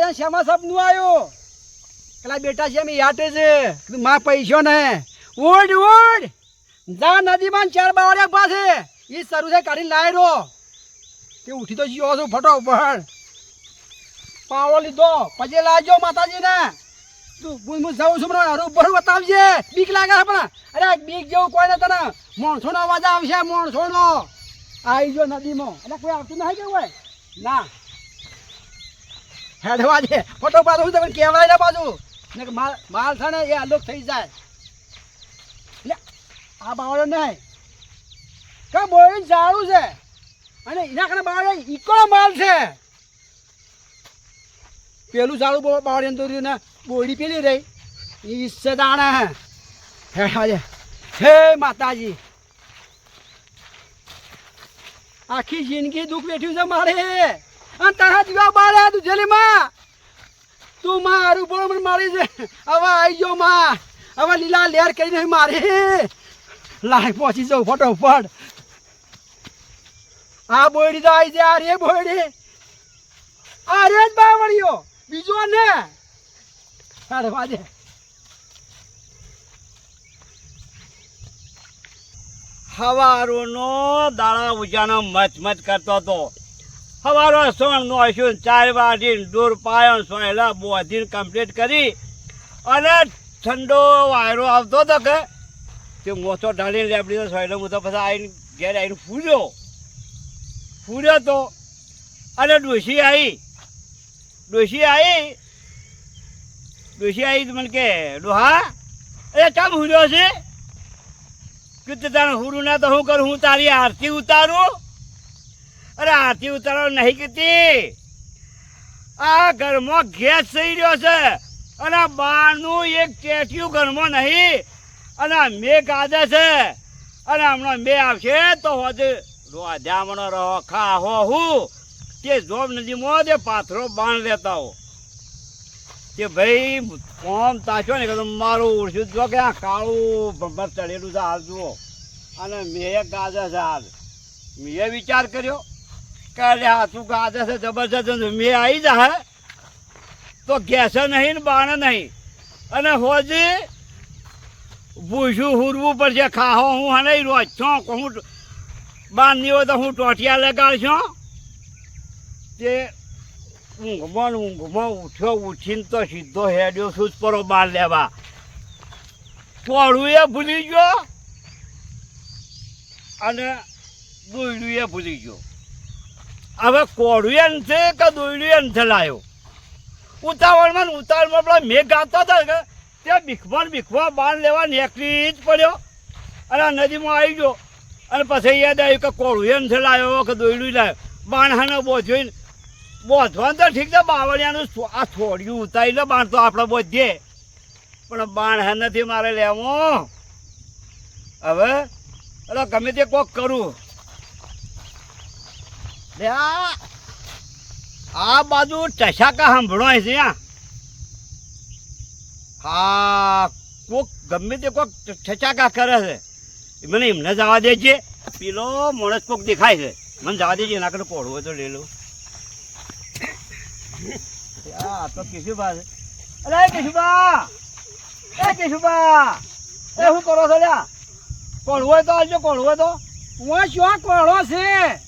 તને શ્યામા સપનું આવ્યો પેલા બેટા છે એમ યાદ છે કીધું માં પૈસો ને ઓડ ઓડ જા નદીમાં 4 બાવળિયા પાસે એ શરૂ છે કાઢીને લાવી રહો તે ઉઠી તો જીવો છું ફટોફટ પાવડો લીધો પછી લાવજો માતાજીને તું હું જાઉં છું મને બરું બતાવજે બીક લાગે પણ અરે બીક જેવું કોઈ ને તને માણસોનો અવાજ આવશે માણસોનો આવી ગયો નદીમાં એટલે કોઈ આવતું નહીં કેવું હોય ના હેડવા દે ફોટો પાડું તમને કહેવાય ને પાછું ને માલ છે ને એ અલોક થઈ જાય એટલે આ બાવળો નહીં કા બોળી ઝાડું છે અને એના કારણે બાવળે ઈકો માલ છે પેલું ઝાડું બાવળે તો ને બોડી પેલી રહી ઈચ્છે દાણે હેડવા દે હે માતાજી આખી જિંદગી દુઃખ બેઠ્યું છે મારે અને તારા દીવા બાળે તું જેલીમાં તું મારું બોલ મને મારી છે હવે આવી ગયો માં હવે લીલા લેર કરી નહીં મારી લાય પહોંચી જાઉં ફટોફટ આ બોયડી તો આવી છે આ રે બોયડી આ રે જ બાવળીઓ બીજો ને અરે વાજે સવારોનો દાડા ઉજાનો મચ કરતો હતો સવારો સોણનો હશું 4 વાગીને દૂર પાયો સોયલા બોધીને કમ્પ્લીટ કરી અને ઠંડો વાયરો આવતો હતો કે તે મોસો ઢાળીને લેબડી સોયલો હું તો પછી આવીને ઘેર આવીને ફૂર્યો તો અને ડોશી આવી મને કે ડોહા એ ચમ હુર્યો છે કે તારે હુરું ના તો હું કરું હું તારી આરતી ઉતારું અરે આરતી ઉતારો નહીં કીધી આ ઘરમાં ગેસ થઈ રહ્યો છે અને બહારનું એક ચેટિયું ઘરમાં નહીં અને મેં કાઢે છે અને હમણાં મેં આવશે તો હોજે રોધ્યામણો રહો ખાહો હું તે જોબ નદીમાં તે પાથરો બાંધ લેતા હો કે ભાઈ કોમ તાચો ને કે મારું ઉડશું જો કે આ કાળું ભંભર ચડેલું છે હાલ જુઓ અને મેં ગાજે છે હાલ મેં વિચાર કર્યો કે હાથું ગાજે છે જબરજસ્ત મેં આવી જાય તો ગેસે નહીં ને બાણે નહીં અને હોજી ભૂસું હુરવું પડશે ખાહો હું હા નહીં રોજ છો હું બાંધની હોય તો હું ટોટિયા લગાડશો તે ઊંઘમાં ઉઠીને તો સીધો હેડ્યો છું પરો બાર લેવા પોળું એ ભૂલી ગયો અને દોયડું એ ભૂલી ગયો હવે કોળું એ નથી કે દોયડું એ નથી લાવ્યો ઉતાવળમાં પેલા મેઘ ગાતો હતો કે તે બીખમાં બાર લેવા નીકળી જ પડ્યો અને નદીમાં આવી ગયો અને પછી યાદ આવ્યું કે કોળું એ નથી લાવ્યો કે દોયડું લાવ્યો બાણહાને બોધ્યો બોધવાનું તો ઠીક છે બાવળિયાનું આ છોડ્યું ઉતારી લે બાણ તો આપણે બોધીએ પણ બાણ હે નથી મારે લેવો હવે એટલે ગમે તે કોક કરું લે આ બાજુ ટસાકા સાંભળો છે હા કોક ગમે તે કોક ટસાકા કરે છે મને એમને જવા દેજે પેલો માણસ કોક દેખાય છે મને જવા દેજે એના કરતા કોળું હોય તો લઈ લઉં આ તો કેશુભા છે અરે કેશુભા એ શું કરો છો લ્યા કોળું હોય તો આવજો કોળું હોય તો હું શું કોળો છે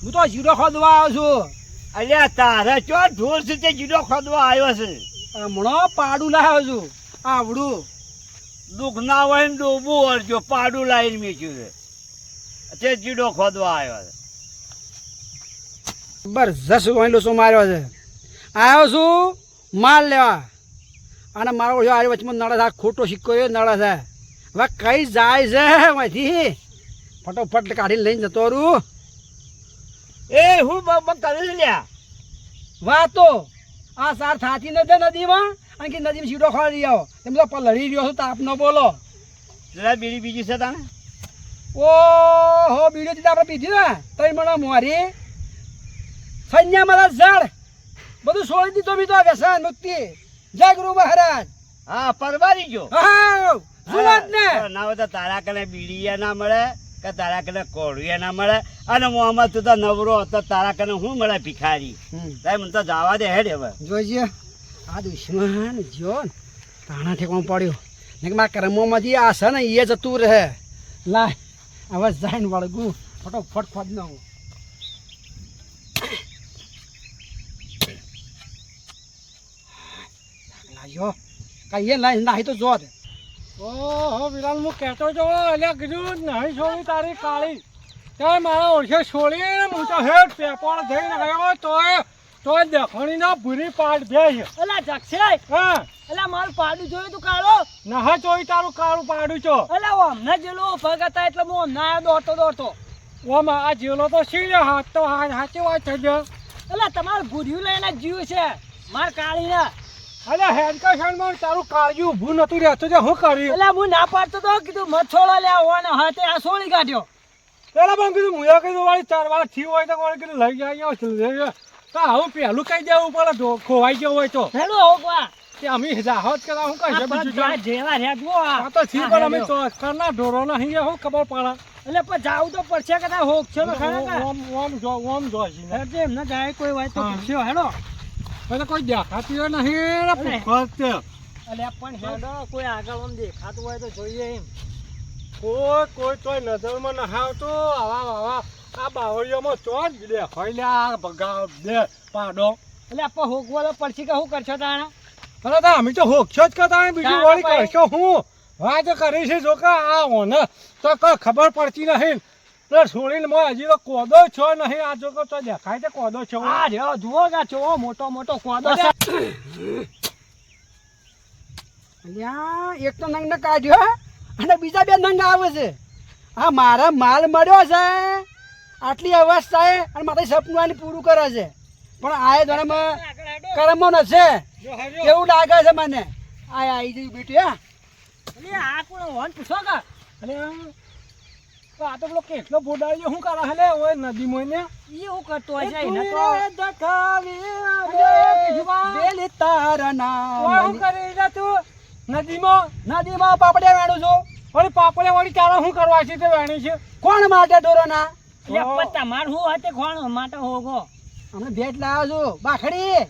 હું તો જીરો ખોદવા આવ્યો છું અલ્યા તારે ચો ઢોર છે તે જીરો ખોદવા આવ્યો છે હમણાં પાડું લાવ્યો છું આવડું દુઃખ ના હોય ને ડૂબું વળજો પાડું લાવીને મીચ્યું છે તે જીડો ખોદવા આવ્યો છે જબરજસ્ત વાંડો શું માર્યો છે આવ્યો છું માલ લેવા અને મારો આરી વચમાં નળે થાય ખોટો સિક્કો એ નળે છે હવે કઈ જાય છે અહીંથી ફટોફટ કાઢીને લઈને જતો રહું એ હું કરી લ્યા વાતો આ સાર થાતી નથી નદીમાં અને કે નદીમાં સીડો ખોલી આવો એમ તો લડી રહ્યો છું તાપ ન બોલો જરા બીજી છે તાને ઓહો બીડીઓ દીધા આપણે પીધી ને તઈ મને મોરી સૈન્ય મારા ઝાડ બધું છોડી દીધો મી તો વ્યસન મુક્તિ જય ગુરુ મહારાજ હા પરવારી ગયો હા સુરત ને ના હોય તો તારા કને બીડીયા ના મળે કે તારા કને કોળીએ ના મળે અને મોહમ્મદ તું તો નવરો હતો તારા કને શું મળે ભિખારી તારે મને તો જવા દે હેડ હવે જોઈજે આ દુશ્મન જો ને તાણા ઠેકવાનું પડ્યો ને કે મારા કર્મોમાંથી આ છે ને એ જતું રહે લાય હવે જાય વળગું ફટોફટ ખોદ નાખું લાયો કહીએ લાઈ નાહી તો જો દે ઓહો વિરાન હું કહેતો જો એટલે કીધું નહીં છોડી તારી કાળી તે મારા ઓળખે છોડીને હું તો હેઠ પેપર જઈને ગયો તોય દેખાણી ના ભૂરી પાડ બે છે અલા જક્ષે હા અલા મારું પાડું જોયું તું કાળો ના જોઈ તારું કાળું પાડું છો અલા ઓ અમને જેલો ભગત એટલે હું અમને આવ્યો દોડતો ઓમાં આ જેલો તો સીધો હાથ તો હાચી વાત થઈ ગયો અલા તમારું ભૂર્યું લઈને જીવ છે માર કાળીને અરે હેન્ડકશનમાં તારું કાળજું ઊભું નતું રહેતું તે હું કર્યું અલા હું ના પાડતો તો કીધું મત છોડો લે આવવાના હાથે આ છોડી કાઢ્યો પેલા પણ કીધું મુયા કીધું વાળી 4 વાર થયું હોય તો કોણ કીધું લઈ જાય તો આવું પહેલું કઈ દેવું પડે ખોવાઈ ગયો હોય તો હેલો હોગવા કે અમે જાહત કરા હું કહીએ બીજું આ જેવા રેગવો આ તો છી પણ અમે તો કરના ઢોરો નહીં હું ખબર પડે એટલે પણ જાવું તો પડશે કદા હોગ છે ને ખરા ઓમ જોઈ હેડે એમને જાય કોઈ હોય તો પૂછ્યો હેડો એટલે કોઈ દેખાતી નહીં ને ફક્ત અલે પણ હેડો કોઈ આગળ આમ દેખાતું હોય તો જોઈએ એમ કોઈ તોય નજરમાં ન આવતો આવા આ બાવળીઓમાં ચોર દેખાય લે આ ભગા દે પાડો એટલે આપણે હોગવો તો પડશે કે શું કરશો તાણા અરે તો અમે તો હોક્ષો જ કરતા બીજું વળી કરશો હું વાત કરી છે જો કે આ ઓને તો કઈ ખબર પડતી નહીં તો છોડીને મેં હજી તો કોદો છો નહીં આ જો તો દેખાય છે કોદો છો આ રહ્યો જુઓ ગા છો મોટો કોદો છે અલ્યા એક તો નંગ ને કાઢ્યો અને બીજા બે નંગ આવે છે આ મારા માલ મળ્યો છે આટલી અવસ્થાએ અને મારે સપનું આને પૂરું કરે છે પણ આ ધર્મમાં કર્મો નથી કેવું લાગે છે મને આ આવી જઈ બેટી હા અલે આ કોણ હોન પૂછો કા અરે આ તો પેલો કેટલો બોડાયો શું કરે હલે ઓય નદી મોઈને ઈ હું કરતો હોય છે એને તો બેલી તારના ઓય શું કરી રે તું નદીમાં પાપડે વેણું છું વળી પાપડે વળી તારા શું કરવા છે તે વેણી છે કોણ માટે ઢોરોના લે પણ તમાર હું હતે કોણ માટે હોગો અમે ભેટ લાવ્યો છું બાખડી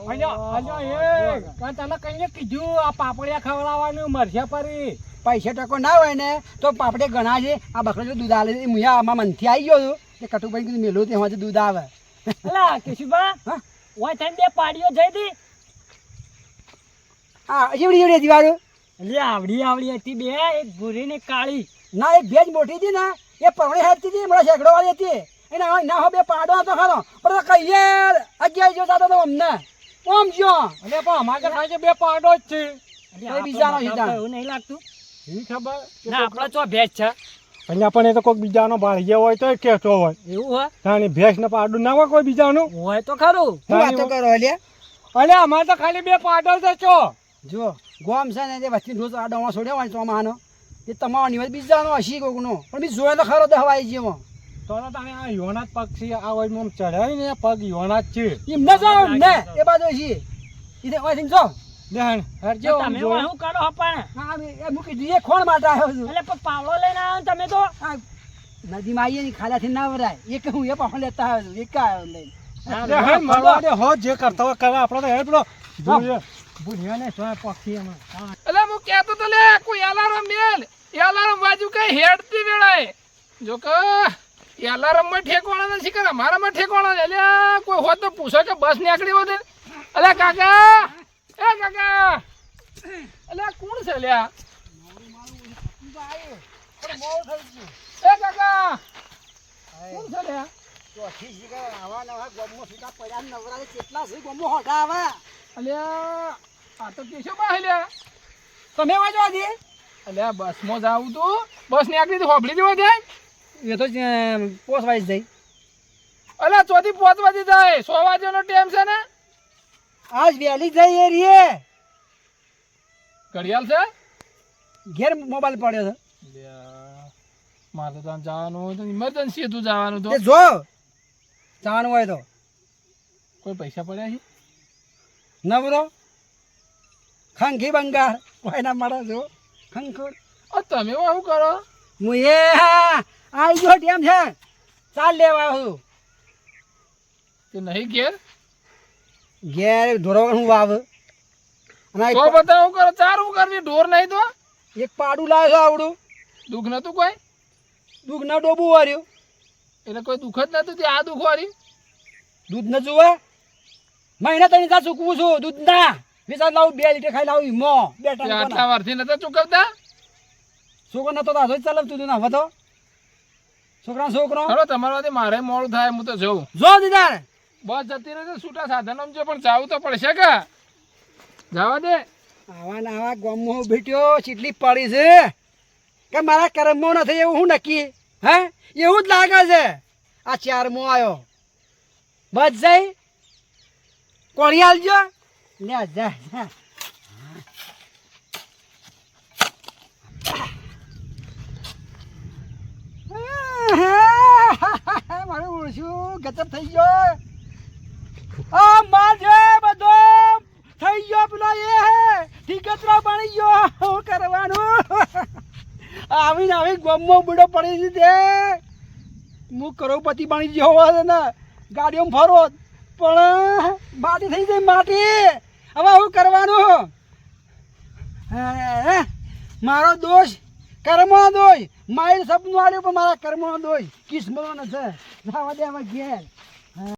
અલ્યા એ કાં તને કઈને કીધું આ પાપડિયા ખવડાવવાનું મરશે પરી પૈસા ટકો ના હોય ને તો પાપડે ઘણા છે આ બકરો દૂધ આલે છે મુયા આમાં મનથી આવી ગયો છું કે કટુભાઈ કીધું મેલું તેમાંથી દૂધ આવે અલા કેશુબા હા? ઓય તને બે પાડીઓ જઈ દી હા એવડી દીવારું લે આવડી હતી બે એક ભૂરી ને કાળી ના એક ભેજ મોટી હતી ને એ પરણી હાથતી હતી મારા શેકડો વાળી હતી એને ના હો બે પાડો હતો ખરો પણ તો કહીએ અગિયાર જો જાતો તો અમને ઓમ જો અને પણ અમારે તો ખાય છે બે પાડો જ છે એ બીજાનો સીધા. એવું નહીં લાગતું એ ખબર ના આપડે તો ભેજ છે અહીંયા પણ એ તો કોઈ બીજાનો ભાળીએ હોય તો કહેતો હોય એવું હોય તાની ભેંસ ને પાડું ના હોય કોઈ બીજાનું હોય તો ખરું શું વાતો કરો અલ્યા અલે અમારે તો ખાલી બે પાડો જ છો જો ગોમ છે ને તે વચ્ચે રોજ આ ડોમાં છોડ્યો હોય ચોમાનો એ તમારો નિવાસ બીજાનો હસી કોકનો પણ બી જોયે તો ખરો તો હવાઈ જેવો તો તને આ યોના જ પગ છે આ હોય આમ ચડાય ને પગ યોના જ છે એમને જાવ ને એ બાજુ છે ઈતે ઓય થઈને જો દેહણ હરજો તમે ઓય શું કરો હપાણે હા એ મૂકી દીએ ખોણ માટે આવ્યો છું એટલે પણ પાવડો લઈને આવ્યો ને તમે તો આ નદીમાં આવીએ ને ખાલાથી ના વરાય એક હું એ પાછો લેતા આવ્યો છું એક આવ્યો લઈને દેહણ મરવા દે હો જે કરતા હોય કરે આપણે તો હેડ પેલો જોઈએ ભૂરિયાને સોય પક્ષી એમાં એટલે હું કહેતો તો લે કોઈ અલાર્મ મેલ અલાર્મ બાજુ કઈ હેડતી વેળાએ જો કે અલાર્મ માં ઠેકવાના નથી કે અમારામાં ઠેકવાના છે એટલે કોઈ હોત તો પૂછો કે બસ નીકળી હોત અલે કાકા એ કાકા અલે કોણ છે લ્યા એ કાકા કોણ છે લ્યા અલ્યા આ તો કેશો બા લ્યા તમે વાંચો હજી અલ્યા બસમાં જાવું તું બસ નીકળી તો હોબળી જવા જાય એ તો પોસ વાઈસ જઈ અલ્યા ચોથી પહોંચવાથી જાય 100 વાગ્યાનો ટાઈમ છે ને આજ વહેલી જઈ એ રીએ ઘડિયાળ છે ઘેર મોબાઈલ પડ્યો છે મારે તો જવાનું હોય તો ઇમરજન્સી હતું જવાનું તો તે જો જવાનું હોય તો કોઈ પૈસા પડ્યા છે નવરો ખંખી બંગાર કોઈના મારા જો ખંખોડ તમે આવું કરો હું એ આવી ગયો ટેમ છે ચાલ લેવા આવ્યો તે નહીં ઘેર છું ઘેર ધોરવા હું વાવ અને તો બતાવું કરો ચારું કરવી ઢોર નહીં તો એક પાડું લાવ્યો છો આવડું દુઃખ નતું કોઈ દૂધ ના ડોબું વાર્યું એટલે કોઈ દુઃખ જ નતું તે આ દુઃખ વાળી દૂધ ન જુએ મહિના ત્રણ હજાર ચૂકવું છું દૂધ ના વિચાર લાવું 2 લીટર ખાઈ લાવું મો બે તે આટલા ટાઈમ વારથી નતા ચૂકવતા છોકરો નતો તો આજો જ ચાલવતું હતું ને હવે તો છોકરો હવે તમારાથી મારે મોડું થાય હું તો જઉં જો દીદાર બસ જતી રહેશે છૂટા સાધન જો પણ જાવું તો પડશે કે જવા દે આવા ને આવા ગમો બેટ્યો ચીટલી પડી છે કે મારા કર્મમાં નથી એવું હું નક્કી હે એવું જ લાગે છે આ 4મો આવ્યો બસ જઈ કોણી આલજો લે જા જા. મારું ઓળશું ગજબ થઈ ગયો આ માલ છે બધો થઈ ગયો પેલો એ હે ઠીકતરો બની ગયો શું કરવાનું આવીને આવી ગમો બુડો પડી છે તે હું કરોડપતિ બની ગયો હોવા ને ગાડીઓમાં ફરો પણ માટી થઈ જાય માટી હવે શું કરવાનું હે મારો દોષ કર્મનો દોષ મારી સપનું આવ્યું પણ મારા કર્મનો દોષ કિસ્મતનો છે જવા દે હવે ઘેર